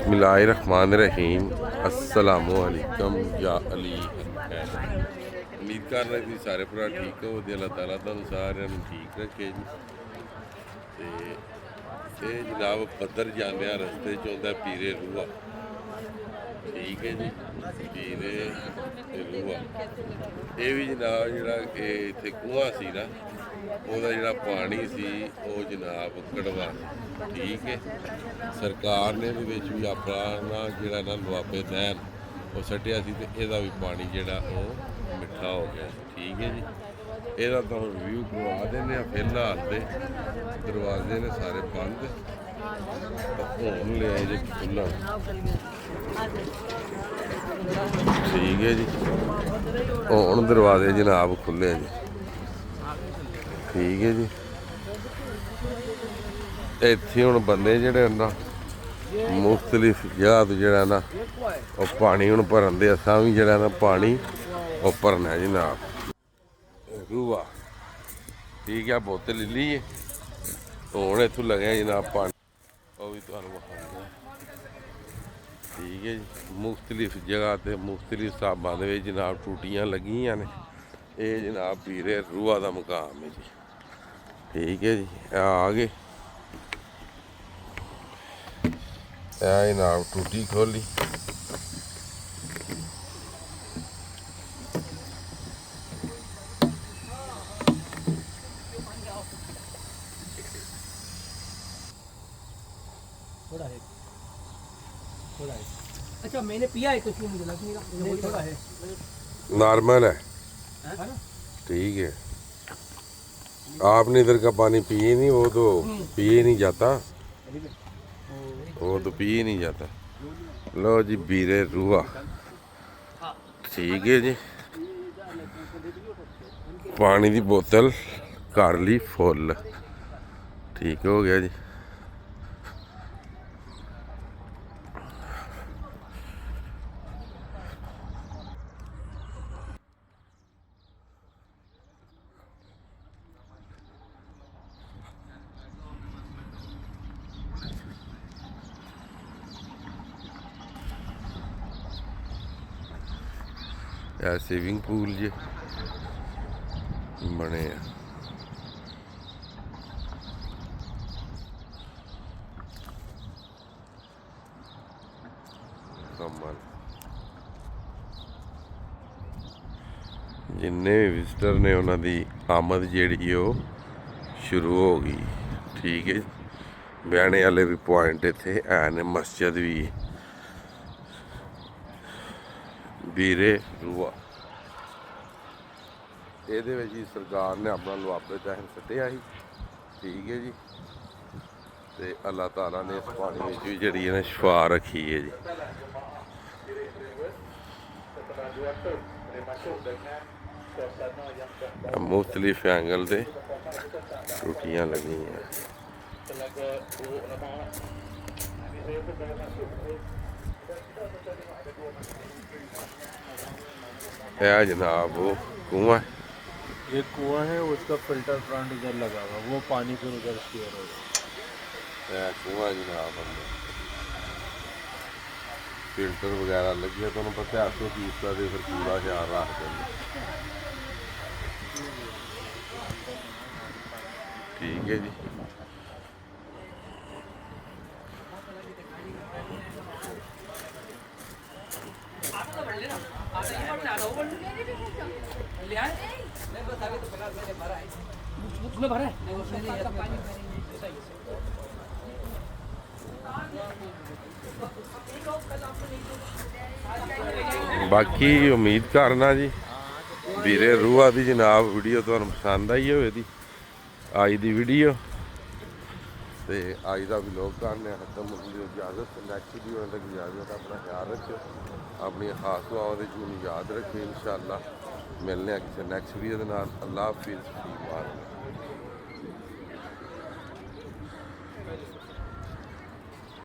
बिस्मिल्लाहिर्रहमानिर्रहीम अस्सलामुअलैकुम या अली हैदर। उम्मीद कर रहे थे सारे भरा ठीक हो ते अल्लाह ताला तुहानू सारिਆਂ ਨੂੰ ठीक रखे जी। ते जनाब पद्धर जाने रस्ते च आउंदा पीरे रूआ, ठीक है जी। पीरे रूआ ये भी जनाब जिहड़ा इत्थे कुआं सी ना ਉਹਦਾ ਜਿਹੜਾ ਪਾਣੀ ਸੀ ਉਹ ਜਨਾਬ ਕੜਵਾ, ਠੀਕ ਹੈ। ਸਰਕਾਰ ਨੇ ਇਹਦੇ ਵਿੱਚ ਵੀ ਆਪਣਾ ਜਿਹੜਾ ਨਾ ਲੁਆਬੇ ਨਹਿਰ ਉਹ ਸੱਟਿਆ ਸੀ ਤੇ ਇਹਦਾ ਵੀ ਪਾਣੀ ਜਿਹੜਾ ਉਹ ਮਿੱਠਾ ਹੋ ਗਿਆ ਸੀ, ਠੀਕ ਹੈ ਜੀ। ਇਹਦਾ ਤੁਹਾਨੂੰ ਰਿਵਿਊ ਕਰਵਾ ਦਿੰਦੇ ਆ। ਫਿਲਹਾਲ ਤੇ ਦਰਵਾਜ਼ੇ ਨੇ ਸਾਰੇ ਬੰਦ, ਹੁਣ ਲਿਆ ਜੇ ਖੁੱਲ੍ਹਾ, ਠੀਕ ਹੈ ਜੀ। ਹੁਣ ਦਰਵਾਜ਼ੇ ਜਨਾਬ ਖੁੱਲ੍ਹੇ ਜੀ, ठीक है जी। ਇੱਥੇ ਹੁਣ ਬੰਦੇ ਜਿਹੜੇ ਨਾ ਮੁxਤਲਿਫ ਜਗ੍ਹਾ ਤੋਂ ਜਿਹੜਾ ਨਾ ਉਹ ਪਾਣੀ ਹੁਣ ਭਰਨ ਦੇ, ਅਸਾਂ ਵੀ ਜਿਹੜਾ ਨਾ ਪਾਣੀ ਉਹ ਭਰਨਾ ਜਨਾਬ। ਰੂਆ ਠੀਕ ਹੈ, ਬੋਤਲ ਲੈ ਲਈਏ। ਹੁਣ ਇੱਥੋਂ ਲੱਗਿਆ ਜਨਾਬ ਪਾਣੀ, ਉਹ ਵੀ ਤੁਹਾਨੂੰ ਵਿਖਾਉਂਦਾ, ਠੀਕ ਹੈ ਜੀ। ਮੁxਤਲਿਫ ਜਗ੍ਹਾ ਤੇ ਮੁxਤਲਿਫ ਹਿਸਾਬਾਂ ਦੇ ਵਿੱਚ ਜਨਾਬ ਟੂਟੀਆਂ ਲੱਗੀਆਂ ਨੇ। ਇਹ ਜਨਾਬ ਪੀਰੇ ਰੂਆ ਦਾ ਮੁਕਾਮ ਹੈ ਜੀ, ठीक है जी। आ गए जनाब, टूटी खोली, अच्छा मैंने पिया है कुछ मुझे लगा थोड़ा है नॉर्मल है, ठीक है। आपने इधर का पानी पिए नहीं, वो तो पिए नहीं जाता, वो तो पिए नहीं जाता। लो जी बीरे रूआ, ठीक है जी। पानी की बोतल कर ली फुल, ठीक हो गया जी। स्विमिंग पूल जे बने कमल, जिन्ने भी विजिटर ने उन्होंने आमद जी शुरू हो गई, ठीक है। बहने वाले भी पॉइंट इत्थे है ने, मस्जिद भी बीरे रूआ। ਇਹਦੇ ਵਿੱਚ ਹੀ ਸਰਕਾਰ ਨੇ ਆਪਣਾ ਲੁਆਬੇ ਤਹਿਤ ਸੱਟਿਆ ਸੀ, ਠੀਕ ਹੈ ਜੀ। ਤੇ ਅੱਲਾਹ ਤਾਲਾ ਨੇ ਇਸ ਪਾਣੀ ਵਿੱਚ ਵੀ ਜਿਹੜੀ ਹੈ ਨਾ ਸ਼ਿਫਾ ਰੱਖੀ ਹੈ ਜੀ। ਮੁxਤਲਿਫ ਐਂਗਲ ਤੇ ਟੂਟੀਆਂ ਲੱਗੀਆਂ। यह जनाब वो कुआं है, ये कुआं है, उसका फिल्टर प्लांट इधर लगा हुआ, वो पानी फिर उधर स्टोर होगा। कुआं जनाब अंदर फिल्टर वगैरह लगे, तुम पता 830 का फिर पूरा ख्याल रख देंगे, ठीक है जी। बाकी उम्मीद करना जी बीरे रूआ की जनाब वीडियो तुहानू पसंद आई होगी अज की वीडियो। तो अज का व्लॉग करने खत्म होने की इजाज़त, नैक्सट वीडियो तक इजाज़त। अपना ख्याल रखियो, अपनी खास दुआओं की याद रखियो। इंशाअल्लाह मिलने किसी नैक्सट वीडियो के नाल। अल्लाह हाफिज़।